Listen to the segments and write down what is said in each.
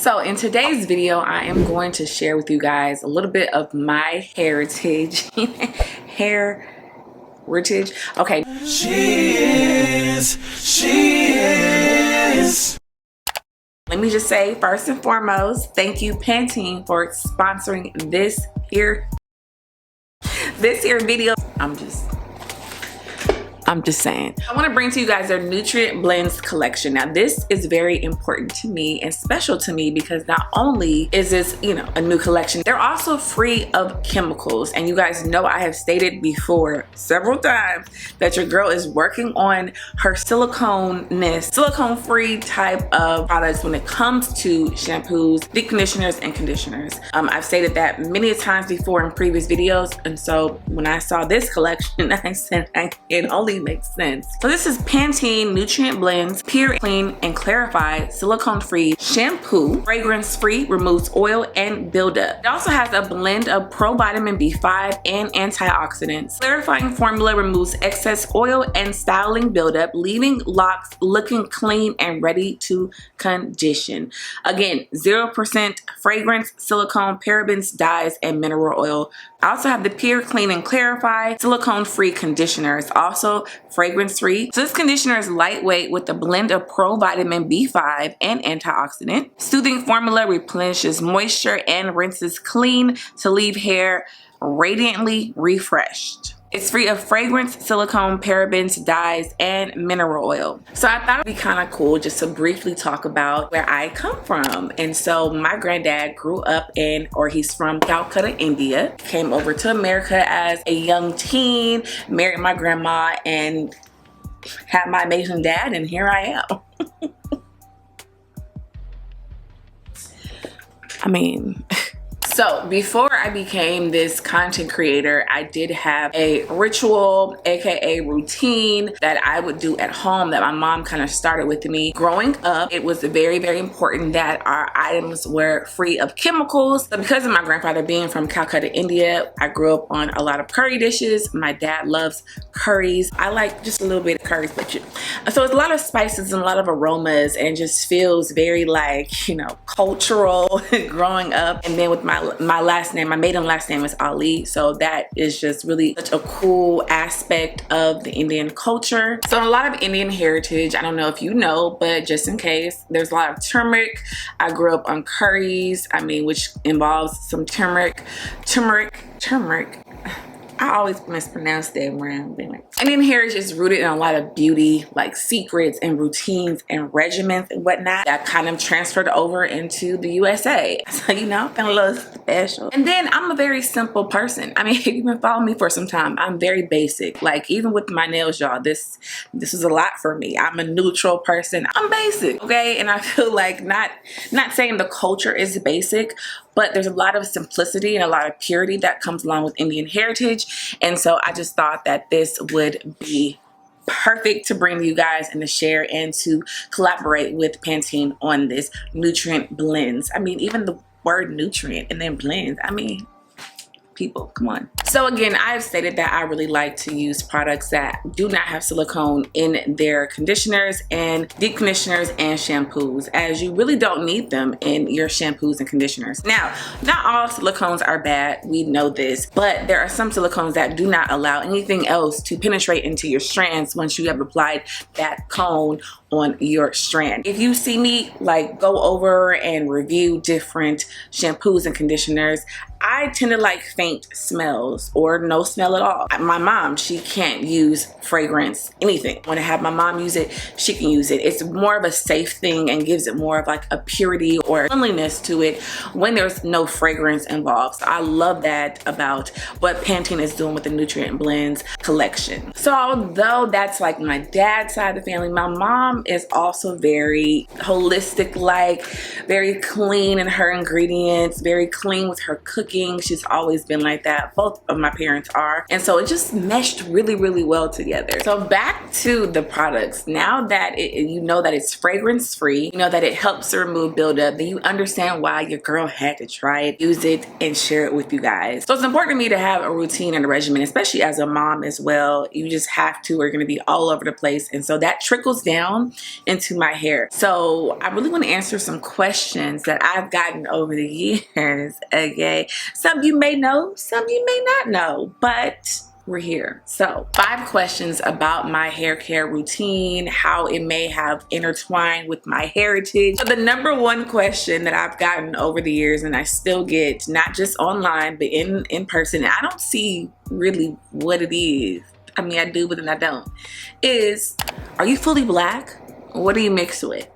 So in today's video, I am going to share with you guys a little bit of my heritage. Heritage. Okay. She is. Let me just say, first and foremost, thank you Pantene for sponsoring this here video. I'm just saying. I want to bring to you guys their nutrient blends collection. Now this is very important to me and special to me because not only is this, a new collection, they're also free of chemicals. And you guys know I have stated before several times that your girl is working on her silicone-free type of products when it comes to shampoos, deep conditioners, and conditioners. I've stated that many times before in previous videos. And so when I saw this collection, I said it only makes sense. So this is Pantene Nutrient Blends Pure, Clean, and Clarify Silicone-Free Shampoo. Fragrance-free, removes oil and buildup. It also has a blend of pro-vitamin B5 and antioxidants. Clarifying formula removes excess oil and styling buildup, leaving locks looking clean and ready to condition. Again, 0% fragrance, silicone, parabens, dyes, and mineral oil. I also have the Pure, Clean, and Clarify silicone-free conditioner. It's also fragrance-free. So this conditioner is lightweight with a blend of pro-vitamin B5 and antioxidant. Soothing formula replenishes moisture and rinses clean to leave hair radiantly refreshed. It's free of fragrance, silicone, parabens, dyes, and mineral oil. So I thought it'd be kind of cool just to briefly talk about where I come from. And so my granddad grew up he's from Calcutta, India. Came over to America as a young teen, married my grandma, and had my amazing dad, and here I am. So before I became this content creator, I did have a ritual, aka routine, that I would do at home that my mom kind of started with me. Growing up, it was very, very important that our items were free of chemicals. So because of my grandfather being from Calcutta, India, I grew up on a lot of curry dishes. My dad loves curries. I like just a little bit of curries, but so it's a lot of spices and a lot of aromas, and just feels very like, cultural growing up. And then with my last name, my maiden last name is Ali, so that is just really such a cool aspect of the Indian culture. So a lot of Indian heritage, I don't know if you know, but just in case, there's a lot of turmeric. I grew up on curries, which involves some turmeric. I always mispronounce that around. Indian heritage is rooted in a lot of beauty, like secrets and routines and regimens and whatnot that kind of transferred over into the USA. So, I'm feeling a little special. And then I'm a very simple person. If you've been following me for some time, I'm very basic. Like even with my nails, y'all, this is a lot for me. I'm a neutral person. I'm basic, okay? And I feel like not saying the culture is basic, but there's a lot of simplicity and a lot of purity that comes along with Indian heritage. And so I just thought that this would be perfect to bring to you guys and to share and to collaborate with Pantene on this nutrient blends. Even the word nutrient and then blends. People, come on. So again, I've stated that I really like to use products that do not have silicone in their conditioners and deep conditioners and shampoos, as you really don't need them in your shampoos and conditioners. Now, not all silicones are bad, we know this, but there are some silicones that do not allow anything else to penetrate into your strands once you have applied that cone on your strand. If you see me go over and review different shampoos and conditioners, I tend to like faint smells or no smell at all. My mom, she can't use fragrance, anything. When I have my mom use it, she can use it. It's more of a safe thing and gives it more of like a purity or cleanliness to it when there's no fragrance involved. So I love that about what Pantene is doing with the Nutrient Blends collection. So although that's like my dad's side of the family, my mom is also very holistic, very clean in her ingredients, very clean with her cooking. She's always been anything like that. Both of my parents are. And so it just meshed really, really well together. So back to the products. Now that you know that it's fragrance free, you know that it helps to remove buildup, then you understand why your girl had to try it, use it, and share it with you guys. So it's important to me to have a routine and a regimen, especially as a mom as well. You just have to, we're gonna be all over the place. And so that trickles down into my hair. So I really want to answer some questions that I've gotten over the years, okay? Some you may know, some you may not know, but we're here. So 5 questions about my hair care routine, how it may have intertwined with my heritage. So the number 1 question that I've gotten over the years, and I still get, not just online, but in person, and I don't see really what it is. I mean, I do, but then I don't. Is, are you fully black? What do you mix with?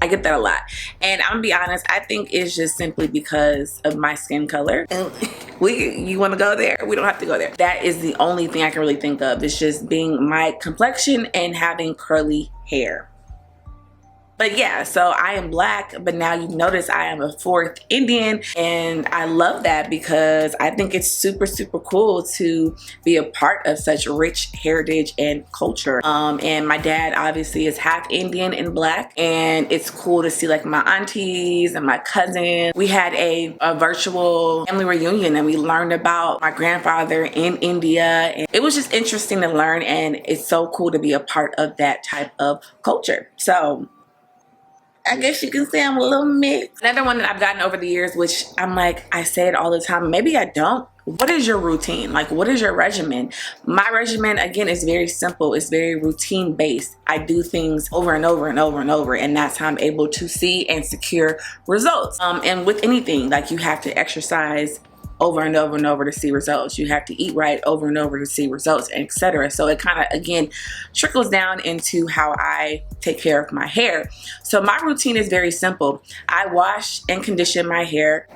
I get that a lot. And I'm gonna be honest, I think it's just simply because of my skin color. And you wanna go there? We don't have to go there. That is the only thing I can really think of. It's just being my complexion and having curly hair. But yeah, so I am black, but now you notice I am a 4th Indian, and I love that because I think it's super, super cool to be a part of such rich heritage and culture. And my dad obviously is half Indian and black, and it's cool to see like my aunties and my cousins. We had a virtual family reunion, and we learned about my grandfather in India, and it was just interesting to learn, and it's so cool to be a part of that type of culture. So I guess you can say I'm a little mixed. Another one that I've gotten over the years, which I'm like, I say it all the time, maybe I don't. What is your routine? Like, what is your regimen? My regimen, again, is very simple. It's very routine based. I do things over and over and over and over, and that's how I'm able to see and secure results. And with anything, like, you have to exercise over and over and over to see results. You have to eat right over and over to see results, etc. So it kind of, again, trickles down into how I take care of my hair. So my routine is very simple. I wash and condition my hair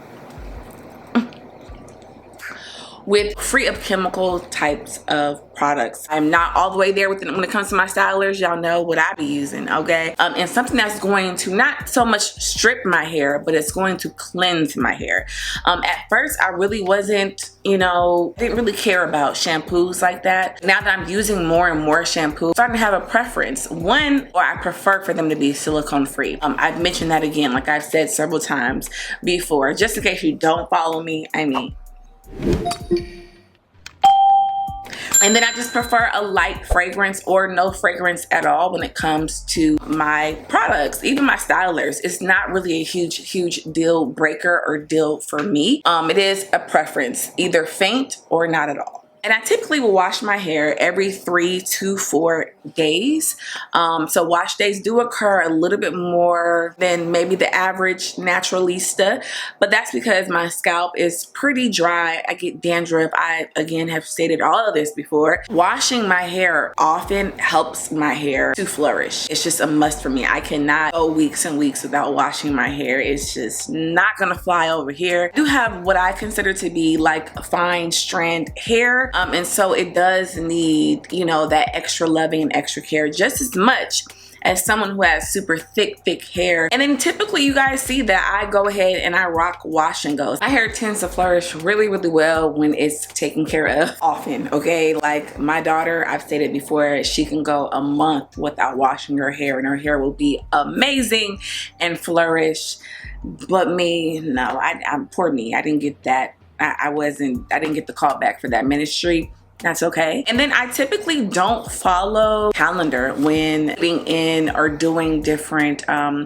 with free of chemical types of products. I'm not all the way there with it when it comes to my stylers. Y'all know what I be using, okay? And something that's going to not so much strip my hair, but it's going to cleanse my hair. At first, I really wasn't, didn't really care about shampoos like that. Now that I'm using more and more shampoo, I'm starting to have a preference. One, or I prefer for them to be silicone free. I've mentioned that again, like I've said several times before, just in case you don't follow me, I mean. And then I just prefer a light fragrance or no fragrance at all when it comes to my products. Even my stylers, it's not really a huge deal breaker or deal for me. It is a preference, either faint or not at all. And I typically will wash my hair every 3 to 4 days. So wash days do occur a little bit more than maybe the average naturalista, but that's because my scalp is pretty dry. I get dandruff. I, again, have stated all of this before. Washing my hair often helps my hair to flourish. It's just a must for me. I cannot go weeks and weeks without washing my hair. It's just not gonna fly over here. I do have what I consider to be like fine strand hair. And so it does need, that extra loving and extra care just as much as someone who has super thick hair. And then typically you guys see that I go ahead and I rock wash and goes. My hair tends to flourish really well when it's taken care of often, okay? Like my daughter, I've stated before, she can go a month without washing her hair and her hair will be amazing and flourish. But me, no, I'm poor me. I didn't get that. I didn't get the call back for that ministry. That's okay. And then I typically don't follow calendar when being in or doing different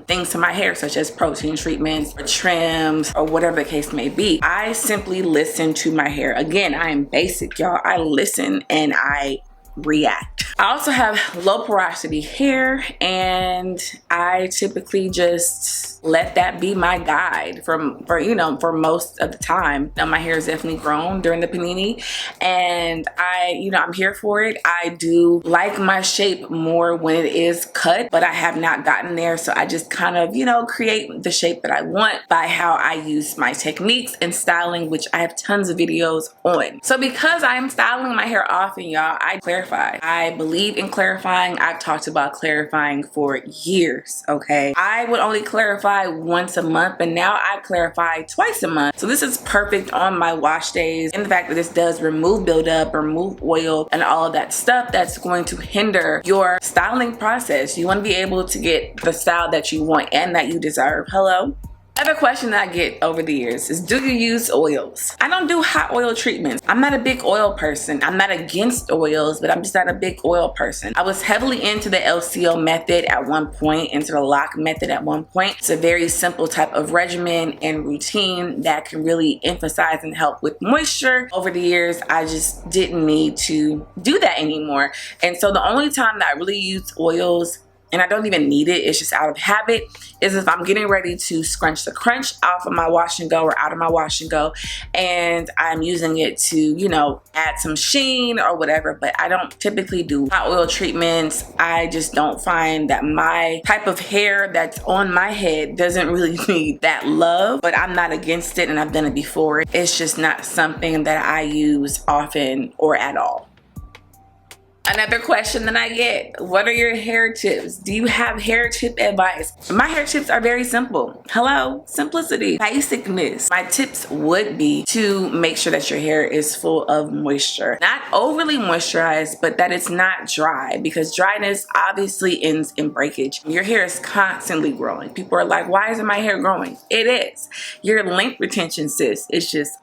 things to my hair, such as protein treatments or trims or whatever the case may be. I simply listen to my hair. Again, I am basic, y'all. I listen and I react. I also have low porosity hair, and I typically just let that be my guide for most of the time. Now, my hair is definitely grown during the panini, and I'm here for it. I do like my shape more when it is cut, but I have not gotten there, so I just kind of create the shape that I want by how I use my techniques and styling, which I have tons of videos on. So because I am styling my hair often, y'all, I clarify clarify. I believe in clarifying. I've talked about clarifying for years, okay? I would only clarify once a month, but now I clarify twice a month. So this is perfect on my wash days. And the fact that this does remove buildup, remove oil, and all of that stuff that's going to hinder your styling process. You want to be able to get the style that you want and that you deserve. Hello? Another question that I get over the years is, do you use oils? I don't do hot oil treatments. I'm not a big oil person. I'm not against oils, but I'm just not a big oil person. I was heavily into the LCO method at one point, into the lock method at one point. It's a very simple type of regimen and routine that can really emphasize and help with moisture. Over the years, I just didn't need to do that anymore. And so the only time that I really use oils, and I don't even need it, it's just out of habit, is if I'm getting ready to scrunch the crunch off of my wash and go or out of my wash and go, and I'm using it to, you know, add some sheen or whatever. But I don't typically do hot oil treatments. I just don't find that my type of hair that's on my head doesn't really need that love, but I'm not against it and I've done it before. It's just not something that I use often or at all. Another question that I get, what are your hair tips? Do you have hair tip advice? My hair tips are very simple. Hello, simplicity, basicness. My tips would be to make sure that your hair is full of moisture. Not overly moisturized, but that it's not dry, because dryness obviously ends in breakage. Your hair is constantly growing. People are like, why isn't my hair growing? It is. Your length retention, sis, is just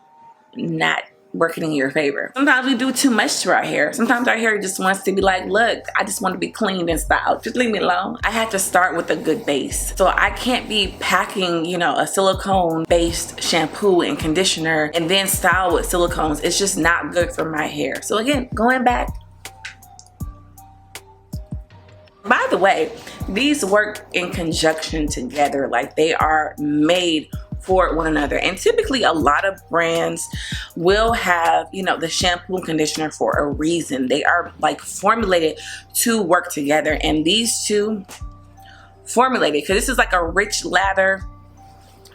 not working in your favor. Sometimes we do too much to our hair. Sometimes our hair just wants to be like, look, I just want to be clean and styled. Just leave me alone. I have to start with a good base. So I can't be packing, you know, a silicone based shampoo and conditioner and then style with silicones. It's just not good for my hair. So again, going back. By the way, these work in conjunction together. Like, they are made for one another. And typically a lot of brands will have, you know, the shampoo and conditioner for a reason. They are like formulated to work together, and these two formulated, because this is like a rich lather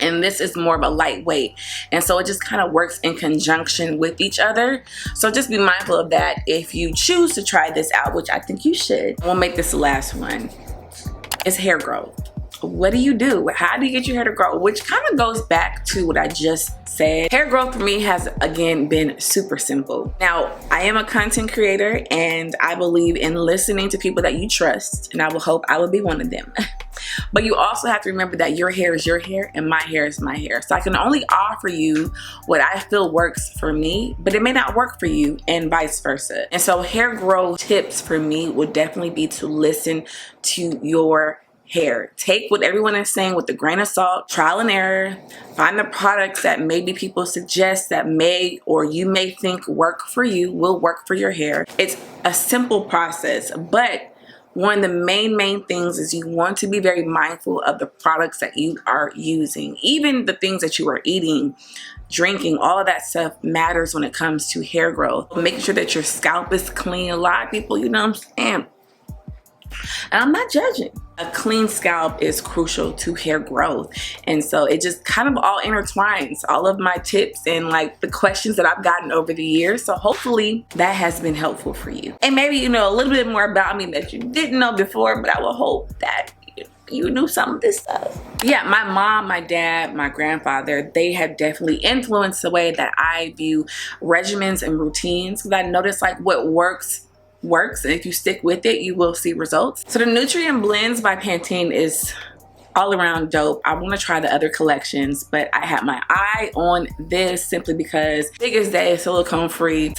and this is more of a lightweight, and so it just kind of works in conjunction with each other. So just be mindful of that if you choose to try this out, which I think you should. We'll make this the last one. It's hair growth. What do you do? How do you get your hair to grow? Which kind of goes back to what I just said. Hair growth for me has, again, been super simple. Now, I am a content creator and I believe in listening to people that you trust, and I will hope I will be one of them. But you also have to remember that your hair is your hair and my hair is my hair. So I can only offer you what I feel works for me, but it may not work for you, and vice versa. And so hair growth tips for me would definitely be to listen to your hair. Take what everyone is saying with a grain of salt, trial and error. Find the products that maybe people suggest that may, or you may think work for you, will work for your hair. It's a simple process, but one of the main things is you want to be very mindful of the products that you are using. Even the things that you are eating, drinking, all of that stuff matters when it comes to hair growth. Making sure that your scalp is clean. A lot of people, you know what I'm saying? And I'm not judging. A clean scalp is crucial to hair growth. And so it just kind of all intertwines, all of my tips and like the questions that I've gotten over the years. So hopefully that has been helpful for you. And maybe you know a little bit more about me that you didn't know before, but I will hope that you knew some of this stuff. Yeah, my mom, my dad, my grandfather, they have definitely influenced the way that I view regimens and routines, because I noticed like what works, and if you stick with it, you will see results. So the Nutrient Blends by Pantene is all around dope. I want to try the other collections, but I had my eye on this simply because biggest day is silicone free.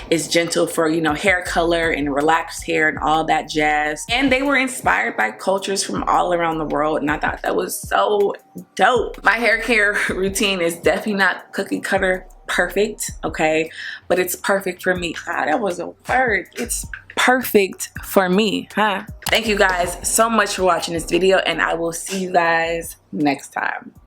It's gentle for, you know, hair color and relaxed hair and all that jazz. And they were inspired by cultures from all around the world, and I thought that was so dope. My hair care routine is definitely not cookie cutter perfect, okay, but it's perfect for me. Ah, that was a word. It's perfect for me, huh? Thank you guys so much for watching this video, and I will see you guys next time.